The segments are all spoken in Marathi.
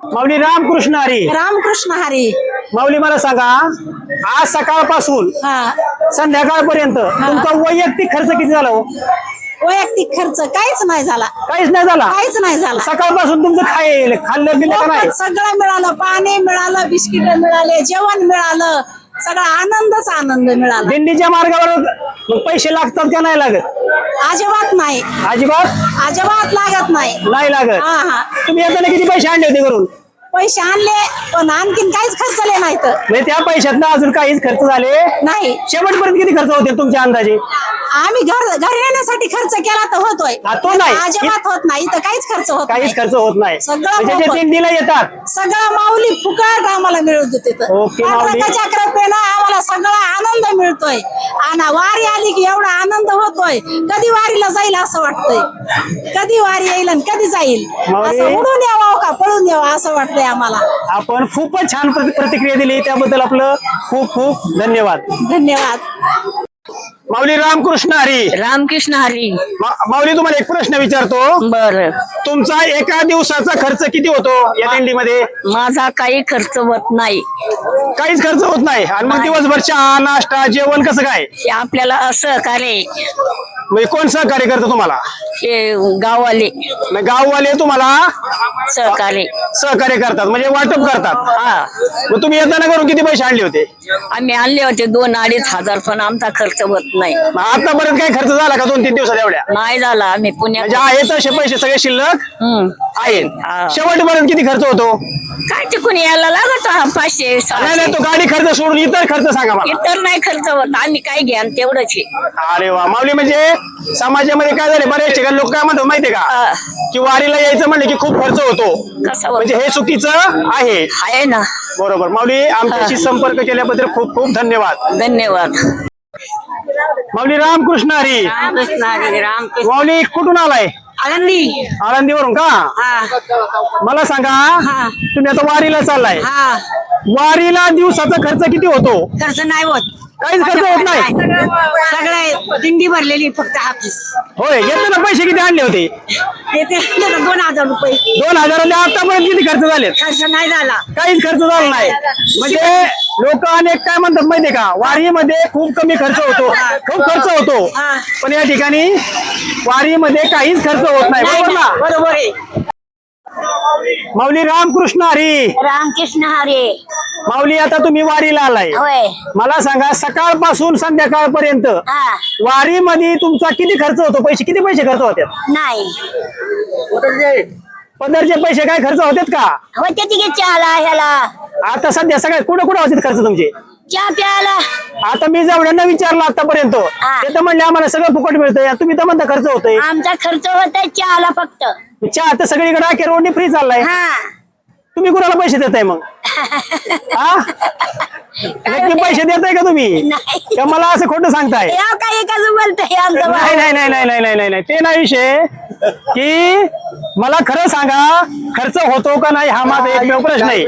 माऊली रामकृष्ण हरी. रामकृष्ण हरी. माऊली मला सांगा, आज सकाळपासून संध्याकाळपर्यंत तुमचा वैयक्तिक खर्च किती झाला हो? वैयक्तिक खर्च काहीच नाही झाला. काहीच नाही झाला. काहीच नाही झाला. सकाळपासून तुमचं खाल्लं पिलं का नाही? सगळं मिळालं. पाणी मिळालं, बिस्किट मिळाले, जेवण मिळालं, सगळा आनंदच आनंद मिळाला. दिंडीच्या मार्गावर मग पैसे लागतात का नाही लागत? अजिबात नाही. अजिबात अजिबात लागत नाही. नाही लागत. हा हा. तुम्ही येताना किती पैसे आणले होते घरून? पैसे आणले पण आणखीन काहीच खर्चले नाही तर म्हणजे त्या पैशात अजून काहीच खर्च झाले नाही. शेवटपर्यंत किती खर्च होते तुमच्या अंदाजे? आम्ही घरी येण्यासाठी खर्च केला तर होतोय. तो नाही. अजिबात होत नाही. इथं काहीच खर्च होत काहीच खर्च होत नाही. सगळं म्हणजे जे मोफत. दिंडीला येतात सगळं माऊली फुकट आम्हाला मिळत देते. ओके, माऊली. पांडुरंगाच्या कृपेनं आम्हाला सगळा आनंद मिळतोय. आणि वारी आली की एवढा आनंद होतोय. कधी वारीला जाईल असं वाटतंय. कधी वारी येईल आणि कधी जाईल माऊली. असं उडून यावं का पळून यावं असं वाटतंय आम्हाला. आपण खूपच छान प्रतिक्रिया दिली, त्याबद्दल आपलं खूप खूप धन्यवाद. धन्यवाद. माऊली रामकृष्ण हरी. रामकृष्ण हरी. माऊली तुम्हाला एक प्रश्न विचारतो. बर. तुमचा एका दिवसाचा खर्च किती होतो या दिंडीमध्ये? माझा काही खर्च होत नाही. काहीच खर्च होत नाही. आणि मग दिवसभर चहा नाश्ता जेवण कसं काय? हे आपल्याला असं कार्य म्हणजे कोण सहकार्य करतं तुम्हाला? हे गाववाले मग गाववाले तुम्हाला सहकार्य. सहकार्य करतात म्हणजे वाटप करतात. हा. मग तुम्ही येताना करून किती पैसे आणले होते? आम्ही आणले होते 2-2.5 पण आमचा खर्च होत नाही. मग आतापर्यंत काय खर्च झाला का 2-3 दिवसात एवढ्या? नाही झाला. आम्ही पुण्यात म्हणजे आहेत तसे पैसे सगळे शिल्लक आहेत. हा. शेवटपर्यंत किती खर्च होतो? काय तिकून यायला लागत 500 नाही 600. नाही, तो गाडी खर्च सोडून इतर खर्च सांगा मला. इतर नाही खर्च होत. आम्ही काय घ्या तेवढंच आहे. अरे वा. माऊली म्हणजे समाजामध्ये काय झाले, बरेच ठिकाणी लोक काय म्हणतात माहितीये का, की वारीला यायचं म्हणलं की खूप खर्च होतो. कसं म्हणजे हे चुकीचं आहे. आहे ना. बरोबर. माऊली आमच्याशी संपर्क केल्याबद्दल खूप खूप धन्यवाद. धन्यवाद. माऊली रामकृष्ण हरी. रामकृष्ण हरी. रामकृष्ण. माऊली कुठून आलाय? आनंदी. आळंदीवरून का? मला सांगा, तुम्ही आता वारीला चाललाय. वारीला दिवसाचा खर्च किती होतो? खर्च नाही होत. काहीच खर्च होत नाही. सगळे दिंडी भरलेली फक्त हाफीस. होय. येताना पैसे किती आणले होते? येते 2,000 रुपये. 2,000 आतापर्यंत किती खर्च झाले? खर्च नाही झाला. काहीच खर्च झाला नाही. म्हणजे लोक अनेक काय म्हणतात माहितीये का, वारीमध्ये खूप कमी खर्च होतो, खूप खर्च होतो. पण या ठिकाणी वारीमध्ये काहीच खर्च होत नाही. बरोबर ना? बरोबर आहे. माऊली रामकृष्ण हरी. रामकृष्ण हरी. माऊली आता तुम्ही वारीला आलाय. होय. मला सांगा, सकाळपासून संध्याकाळपर्यंत वारीमध्ये तुमचा किती खर्च होतो? किती पैसे खर्च होतात? नाही पदरचे पैसे काय खर्च होतात का? होते तिथे चहाला ह्याला. आता सध्या सगळ्यात कुठे कुठे होतात खर्च तुमचे? चहा प्यायला. आता मी जेवढ्यांना विचारलं आतापर्यंत ते तर म्हणले आम्हाला सगळं फुकट मिळतंय. तुम्ही तर म्हणता खर्च होतोय. आमचा खर्च होतोय चहाला फक्त. चहा तर सगळीकडे अखेर रोडनी फ्री चाललाय. तुम्ही कुणाला पैसे देताय मग? हा, नक्की पैसे देताय का तुम्ही? नाही. का मला असं खोटं सांगताय? काय कसं बोलतंय आमचं नाही नाही नाही नाही नाही नाही नाही, ते नाही विषय. की मला खरं सांगा, खर्च होतो का नाही हा माझा एकमेव प्रश्न आहे.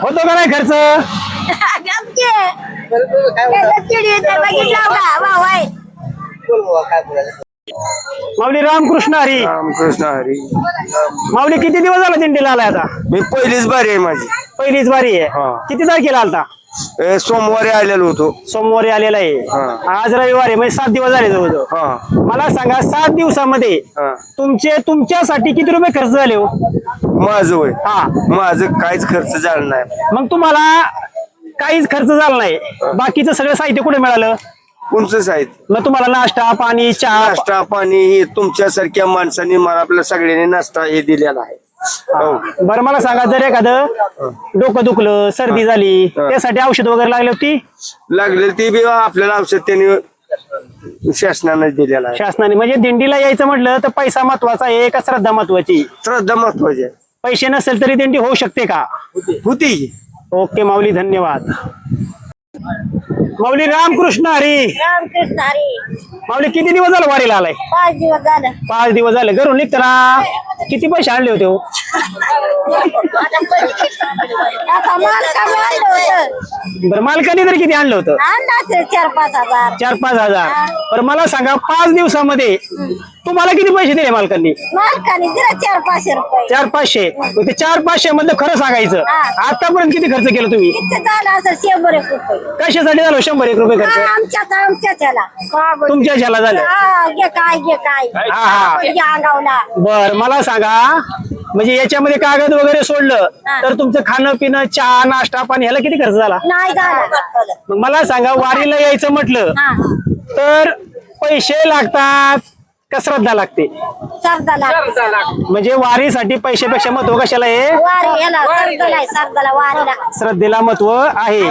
होतो का नाही खर्च? माऊली रामकृष्ण हरी. रामकृष्ण हरी. माऊली किती दिवस झाला दिंडीला आलाय आता? मी पहिलीच बारी आहे माझी. पहिलीच बारी आहे. हा. किती तारखेला आलता? सोमवारी आलेलो होतो. सोमवारी आलेला आहे. हा. आज रविवारी म्हणजे 7 दिवस झाले जवळजवळ. हा. मला सांगा, 7 दिवसामध्ये हा. तुमच्यासाठी किती रुपये खर्च झाले हो? माझं वय. हा. माझं काहीच खर्च झाला नाही. मग तुम्हाला काहीच खर्च झाला नाही, बाकीचं सगळं साहित्य कुठे मिळालं? कोणचं साहित्य? मग तुम्हाला नाश्ता पाणी चहा? नाश्ता पाणी हे तुमच्यासारख्या माणसांनी मला आपल्या सगळ्यांनी नाश्ता हे दिलेला आहे. हो. बरं मला सांगा, जर एखादं डोकं दुखलं, सर्दी झाली, त्यासाठी औषध वगैरे लागली होती? लागले ते बी आपल्याला औषध त्यांनी शासनाने दिलेला आहे. शासनाने. म्हणजे दिंडीला यायचं म्हटलं तर पैसा महत्वाचा आहे का श्रद्धा महत्वाची? श्रद्धा महत्वाची आहे. पैसे नसेल तरी दिंडी होऊ शकते का? होती. ओके माऊली, धन्यवाद. माऊली रामकृष्ण हरी. रामकृष्ण हरी. माऊली किती दिवस झालं वारीला आलाय? 5 दिवस झालं. 5 दिवस झाले. घरून निघताना किती पैसे आणले होते हो? आता मालकाने आणलं होतं. बरं मालकाने तर किती आणलं होतं? आणलं असेल 4-5 हजार. 4-5 हजार. बरं मला सांगा 5 दिवसामध्ये तुम्हाला किती पैसे दिले मालकांनी? मालकाने दिला 400-500 रुपये. 400-500. मग ते 400-500 मधलं खरं सांगायचं हा. आतापर्यंत किती खर्च केला तुम्ही? किती झालं असेल 100 रुपये. कशासाठी झालं 100-1 रुपये खर्च? आमच्याच ह्याला. तुमच्या ह्याला झालं? हा, घे काय हा, हा. घे अंगावला. बर मला सांगा म्हणजे याच्यामध्ये कागद वगैरे सोडलं हा. तर तुमचं खाणं पिणं चहा नाश्ता पाणी ह्याला किती खर्च झाला? नाही झालं. मग मला सांगा वारीला यायचं म्हटलं हा, तर पैसे लागतात का श्रद्धा लागते? सरदाला म्हणजे वारीसाठी पैशापेक्षा महत्व कशाला आहे? वारी याला सरदाला वारीला. श्रद्धेला महत्व आहे.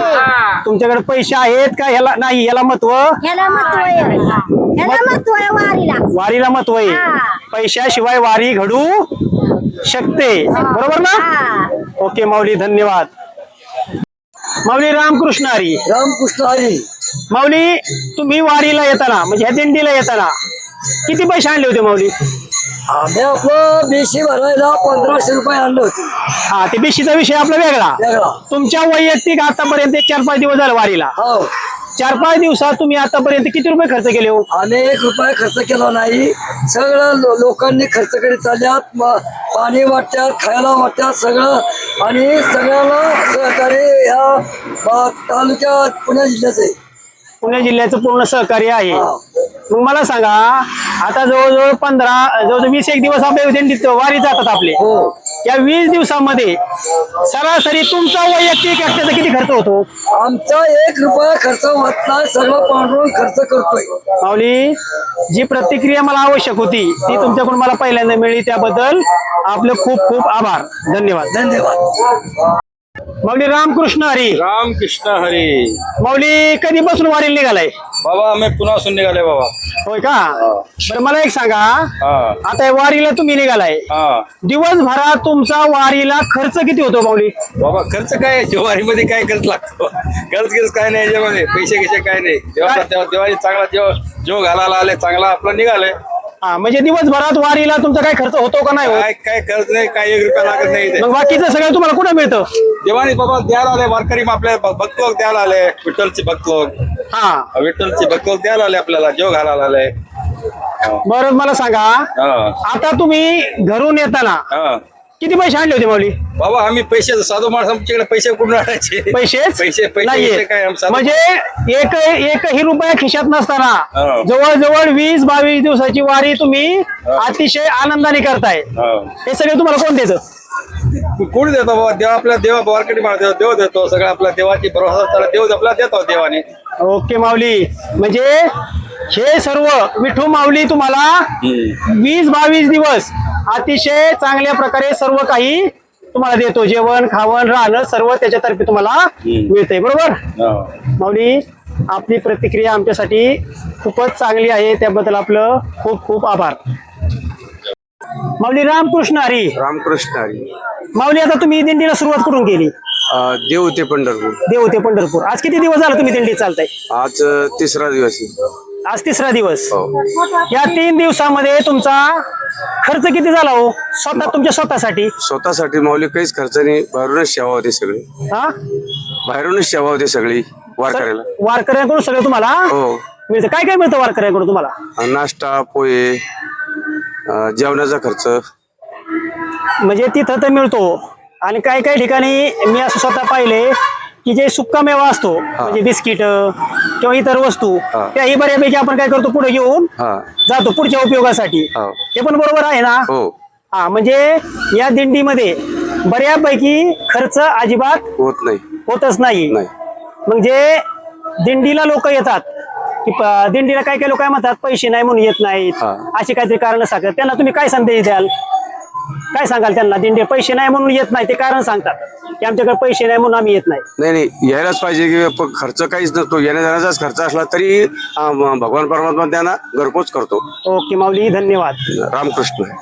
तुमच्याकडे पैसे आहेत का ह्याला नाही? याला महत्व ह्याला महत्व आहे. ह्याला महत्व आहे वारीला. वारीला महत्व आहे. हा. पैशाशिवाय वारी घडू शकते. बरोबर ना? हा. ओके माऊली धन्यवाद. माऊली रामकृष्ण हरी. रामकृष्ण हरी. माऊली तुम्ही वारीला येताना म्हणजे ह्या दिंडीला येताना किती पैसे आणले होते माऊली? आम्ही आपलं बेशी भरायला 1500 रुपये आणले होते. हा ते बेशीचा विषय आपला वेगळा. वेगळा. तुमच्या वैयक्तिक आतापर्यंत 4-5 दिवस झाले वारीला. हो. 4-5 दिवसात तुम्ही आतापर्यंत किती रुपये खर्च केले हो? आम्ही 1 रुपया खर्च केला नाही. सगळं लोकांनी खर्च करीत चालल्यात. पाणी वाटतात, खायला वाटतात सगळं. आणि सगळ्याला सहकार्य या तालुक्यात पुणे जिल्ह्याचे पुणे जिल्ह्याचं पूर्ण सहकार्य आहे. हा. मग मला सांगा आता जवळजवळ 20-एक दिवस आपल्या दिंडीत वारी जातात आपले. हो. या 20 दिवसामध्ये सरासरी तुमचा वैयक्तिक एकट्याचा किती खर्च होतो? आमचा 1 रुपया खर्च होत नाही. सगळं पांढरून खर्च करतोय. माऊली जी प्रतिक्रिया मला आवश्यक होती ती तुमच्याकडून मला पहिल्यांदा मिळाली त्याबद्दल आपलं खूप खूप आभार. धन्यवाद. धन्यवाद. माऊली रामकृष्ण हरी. रामकृष्ण हरी. माऊली कधीपासून वारीला निघालाय? बाबा आम्ही पुण्यासून निघाले बाबा. होय का? बरं मला एक सांगा हा आता या वारीला तुम्ही निघालाय हा दिवसभरात तुमचा वारीला खर्च किती होतो माऊली? बाबा खर्च काय ज्वारीमध्ये काय खर्च लागतो? खर्च काय नाही याच्यामध्ये. पैसे काय नाही. देवाने चांगला जेव घालायला आले चांगला आपलं निघाले. हा म्हणजे दिवसभरात वारीला तुमचा काय खर्च होतो का नाही होत? काय खर्च नाही. काय 1 रुपया लागत नाही इथे. मग बाकीचं सगळं तुम्हाला कुठं मिळतं? देवाने बाबा द्यायला आले. वारकरी आपल्या भक्त लोक द्यायला आले. विठ्ठलचे भक्त लोक विठ्ठलचे भक्त लोक द्यायला आले आपल्याला जेव घालायला आले. बरं मला सांगा हा आता तुम्ही घरून येताना हा किती पैसे आणले होते माऊली? बाबा आम्ही पैसे साधू माणूस आमच्याकडे पैसे कुठून आणायचे? पैसे नाहीये. काय आमचं म्हणजे एकही रुपया खिशात नसताना हो. जवळजवळ 20-22 दिवसाची वारी तुम्ही अतिशय आनंदाने करताय. हे सगळे तुम्हाला कोण देतं? कोणी देतो बाबा? देव आपल्या देवा वारकरी माणूस देव देतो. सगळं आपल्या देवाची भरोसा देव आपल्याला देतो देवाने. ओके माऊली म्हणजे हे सर्व विठू माऊली तुम्हाला 20-22 दिवस अतिशय चांगल्या प्रकारे सर्व काही तुम्हाला देतो. जेवण खावण राहणं सर्व त्याच्यातर्फे तुम्हाला मिळतंय. बरोबर माऊली आपली प्रतिक्रिया आमच्यासाठी खूपच चांगली आहे त्याबद्दल आपलं खूप खूप आभार. माऊली रामकृष्ण हरी. रामकृष्ण हरी. माऊली आता तुम्ही दिंडीला सुरुवात करून केली. देव ते पंढरपूर. देव ते पंढरपूर. आज किती दिवस झाला तुम्ही दिंडीत चालताय? आज 3रा दिवस. आज 3रा दिवस. या 3 दिवसामध्ये तुमचा खर्च किती झाला हो तुमच्या स्वतःसाठी? स्वतःसाठी माऊली काहीच खर्च नाही. बाहेरूनच सेवा होते सगळी. हा बाहेरूनच सेवा होते सगळी वारकऱ्याला. वारकऱ्यांकडून सगळं तुम्हाला हो. मिळतं. काय काय मिळतं वारकऱ्यांकडून तुम्हाला? नाश्ता पोहे जेवणाचा खर्च म्हणजे तिथं तर मिळतो. आणि काही काही ठिकाणी मी असं स्वतः पाहिले की जे सुक्का मेवा असतो म्हणजे बिस्किट किंवा इतर वस्तू त्याही बऱ्यापैकी आपण काय करतो पुढे घेऊन जातो पुढच्या उपयोगासाठी. हे पण बरोबर आहे ना? हो. हा म्हणजे या दिंडीमध्ये बऱ्यापैकी खर्च अजिबात होतच नाही. म्हणजे दिंडीला लोक येतात की दिंडीला काही काही लोक काय म्हणतात पैसे नाही म्हणून येत नाहीत अशी काहीतरी कारण सांगतात. त्यांना तुम्ही काय संदेश द्याल? काय सांगाल त्यांना? दिंडी पैसे नाही म्हणून येत नाही ते कारण सांगतात की आमच्याकडे पैसे नाही म्हणून आम्ही येत नाही. नाही यायलाच पाहिजे की खर्च काहीच नसतो. येण्या जाण्याचाच खर्च असला तरी भगवान परमात्मा त्यांना घरपोच करतो. ओके माऊली धन्यवाद. रामकृष्ण.